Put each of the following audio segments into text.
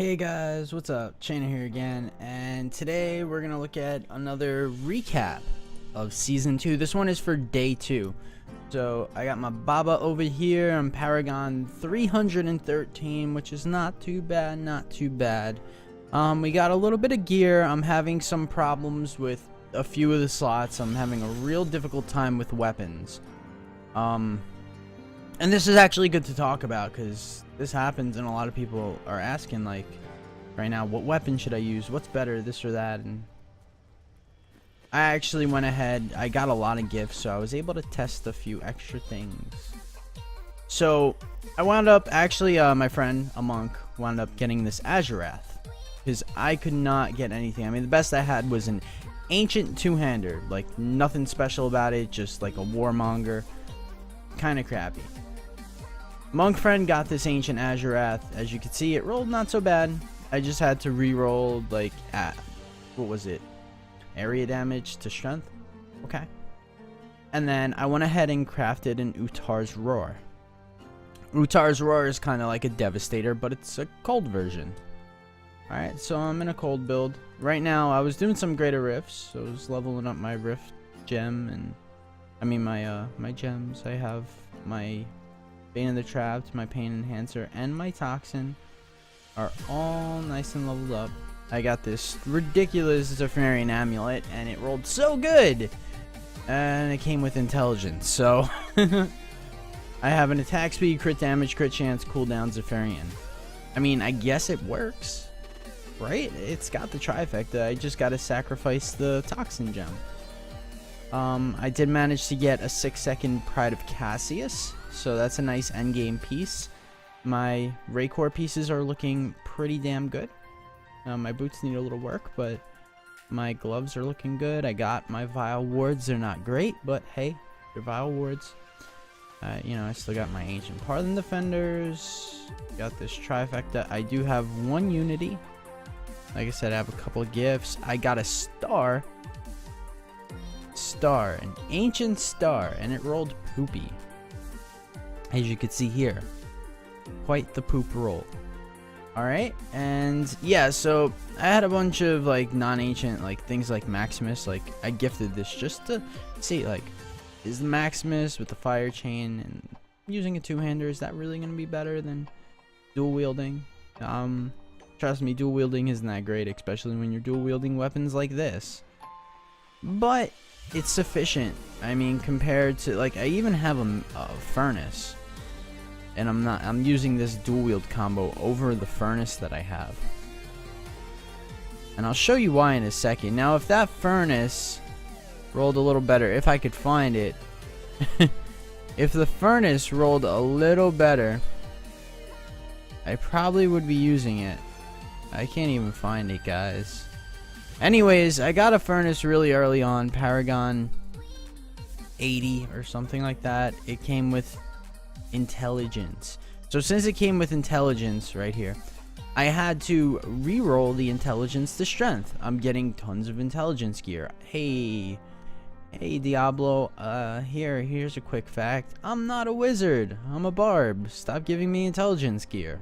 Hey guys, what's up? Chainer here again, and today we're gonna look at another recap of season 2. This one is for day 2. So I got my Baba over here. I'm Paragon 313, which is not too bad, not too bad. We got a little bit of gear. I'm having some problems with a few of the slots. I'm having a real difficult time with weapons. And this is actually good to talk about because this happens and a lot of people are asking, like, right now, what weapon should I use? What's better, this or that? And I actually went ahead. I got a lot of gifts, so I was able to test a few extra things. So I wound up, actually, my friend, a monk, wound up getting this Azurath because I could not get anything. I mean, the best I had was an ancient two-hander, like nothing special about it, just like a warmonger, kind of crappy. Monk friend got this ancient Azurath. As you can see, it rolled not so bad. I just had to re-roll, like, what was it? Area damage to strength? Okay. And then I went ahead and crafted an Utar's Roar. Utar's Roar is kind of like a Devastator, but it's a cold version. Alright, so I'm in a cold build. Right now, I was doing some greater rifts, so I was leveling up my rift gem, and I mean my gems. I have my Bane of the Trapped, my Pain Enhancer, and my Toxin are all nice and leveled up. I got this ridiculous Zephyrian Amulet, and it rolled so good! And it came with Intelligence, so I have an attack speed, crit damage, crit chance, cooldown, Zephyrian. I mean, I guess it works, right? It's got the trifecta. I just gotta sacrifice the Toxin gem. I did manage to get a 6-second Pride of Cassius, so that's a nice endgame piece. My Raycore pieces are looking pretty damn good. My boots need a little work, but my gloves are looking good. I got my Vile Wards. They're not great, but hey, they're Vile Wards. You know, I still got my Ancient Parlin Defenders. Got this trifecta. I do have one Unity. Like I said, I have a couple of gifts. I got a Star, an Ancient Star, and it rolled poopy. As you can see here, quite the poop roll. Alright, and yeah, so I had a bunch of like non-ancient, like things like Maximus. Like I gifted this just to see, like, is the Maximus with the fire chain and using a two-hander, is that really going to be better than dual wielding? Trust me, dual wielding isn't that great, especially when you're dual wielding weapons like this. But it's sufficient. I mean, compared to, like, I even have a furnace. And I'm using this dual wield combo over the furnace that I have. And I'll show you why in a second. Now, if that furnace rolled a little better, if I could find it. If the furnace rolled a little better, I probably would be using it. I can't even find it, guys. Anyways, I got a furnace really early on, Paragon 80 or something like that. It came with Intelligence. So since it came with Intelligence right here, I had to re-roll the Intelligence to Strength. I'm getting tons of Intelligence gear. Hey Diablo, here's a quick fact. I'm not a wizard. I'm a barb. Stop giving me Intelligence gear.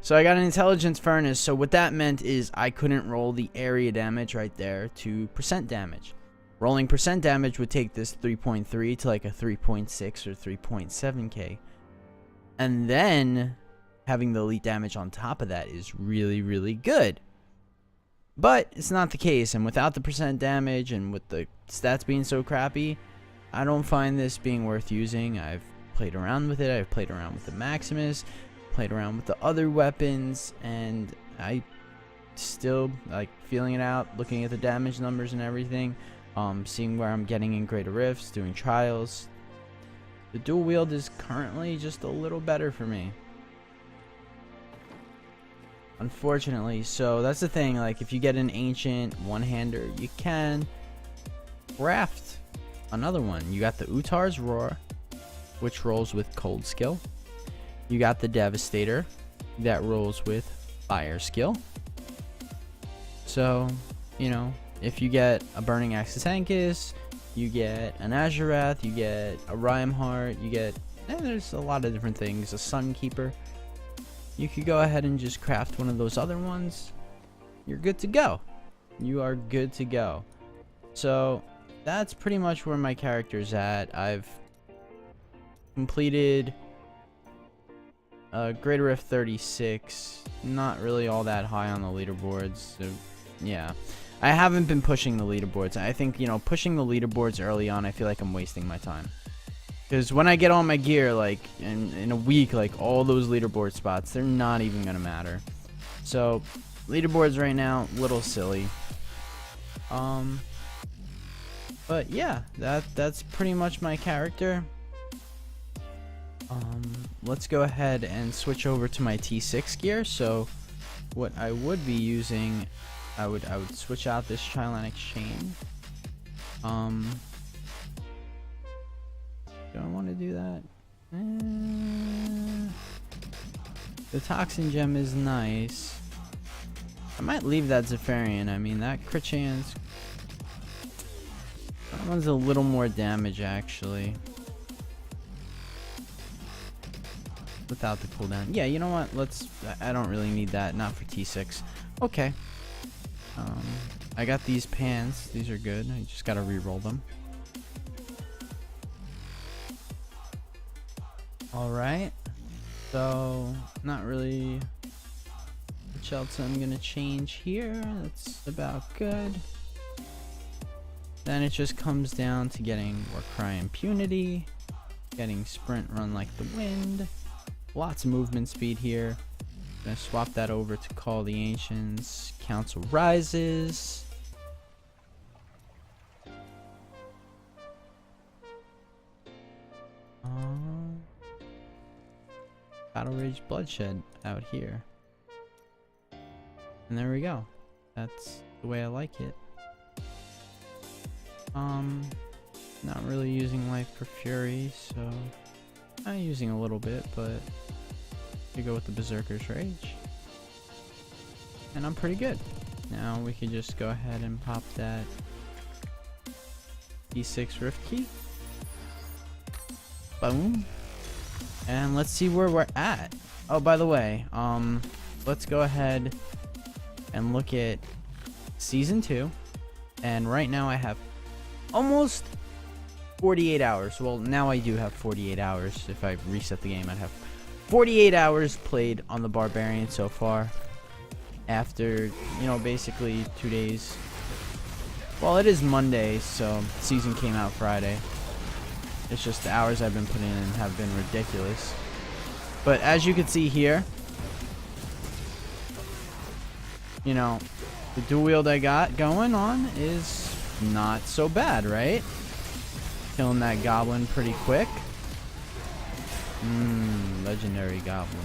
So I got an Intelligence furnace, so what that meant is I couldn't roll the area damage right there to percent damage. Rolling percent damage would take this 3.3 to like a 3.6 or 3.7k. And then having the elite damage on top of that is really, really good. But it's not the case, and without the percent damage and with the stats being so crappy, I don't find this being worth using. I've played around with it. I've played around with the Maximus, played around with the other weapons, and I still like feeling it out, looking at the damage numbers and everything. Seeing where I'm getting in greater rifts, doing trials. The dual wield is currently just a little better for me, unfortunately. So that's the thing, like if you get an ancient one-hander, you can craft another one. You got the Utar's Roar, which rolls with cold skill. You got the Devastator that rolls with fire skill. So, you know, if you get a Burning Axe to Tankis, you get an Azurath, you get a Rhymeheart, you get, there's a lot of different things, a Sunkeeper. you could go ahead and just craft one of those other ones. You're good to go. You are good to go. So that's pretty much where my character's at. I've completed Greater Rift 36. Not really all that high on the leaderboards. So yeah, I haven't been pushing the leaderboards. I think, you know, pushing the leaderboards early on, I feel like I'm wasting my time. Because when I get all my gear, like, in a week, like, all those leaderboard spots, they're not even going to matter. So, leaderboards right now, little silly. But yeah, that's pretty much my character. Let's go ahead and switch over to my T6 gear. So, what I would be using, I would switch out this Chilenic chain. Do I want to do that? The Toxin Gem is nice. I might leave that Zephyrian. I mean, that crit chance. That one's a little more damage, actually. Without the cooldown. Yeah, you know what? I don't really need that. Not for T6. Okay. I got these pants. These are good. I just gotta re-roll them. Alright, so not really much else I'm gonna change here. That's about good. Then it just comes down to getting Warcry Impunity, getting Sprint Run Like the Wind, lots of movement speed here. Gonna swap that over to Call the Ancients, Council Rises. Battle Rage Bloodshed out here. And there we go. That's the way I like it. Not really using Life for Fury, so I'm using a little bit, but you go with the Berserker's Rage. And I'm pretty good. Now we can just go ahead and pop that D6 Rift Key. Boom. And let's see where we're at. Oh, by the way, let's go ahead and look at Season 2. And right now I have almost 48 hours. Well, now I do have 48 hours. If I reset the game, I'd have 48 hours played on the Barbarian so far. After, you know, basically 2 days. Well, it is Monday, so season came out Friday. It's just the hours I've been putting in have been ridiculous. But as you can see here, you know, the dual wield I got going on is not so bad, right? Killing that goblin pretty quick. Legendary goblin.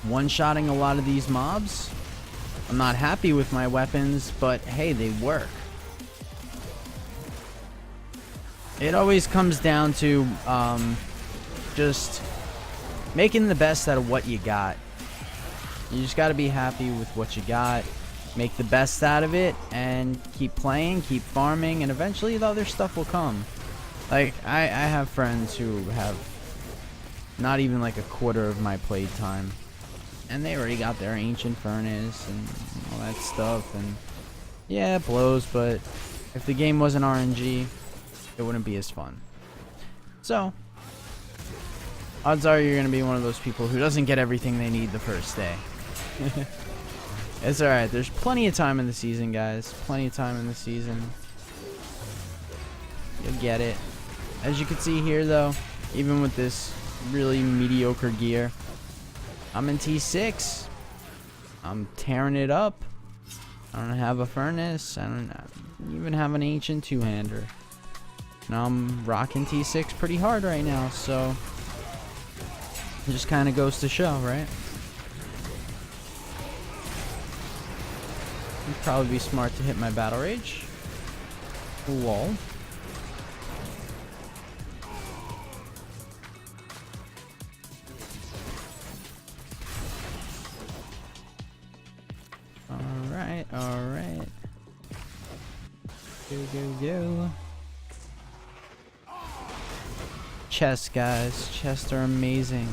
One-shotting a lot of these mobs. I'm not happy with my weapons, but hey, they work. It always comes down to just making the best out of what you got. You just got to be happy with what you got, make the best out of it, and keep playing, keep farming, and eventually the other stuff will come. Like, I have friends who have not even like a quarter of my played time. And they already got their Ancient Furnace and all that stuff. And yeah, it blows, but if the game wasn't RNG, it wouldn't be as fun. So, odds are you're going to be one of those people who doesn't get everything they need the first day. It's alright. There's plenty of time in the season, guys. Plenty of time in the season. You'll get it. As you can see here, though, even with this really mediocre gear, I'm in T6. I'm tearing it up. I don't have a furnace. I don't even have an ancient two-hander. Now I'm rocking T6 pretty hard right now, so it just kind of goes to show, right? It'd probably be smart to hit my battle rage. Lol. Alright. Go, go, go. chests, guys. Chests are amazing.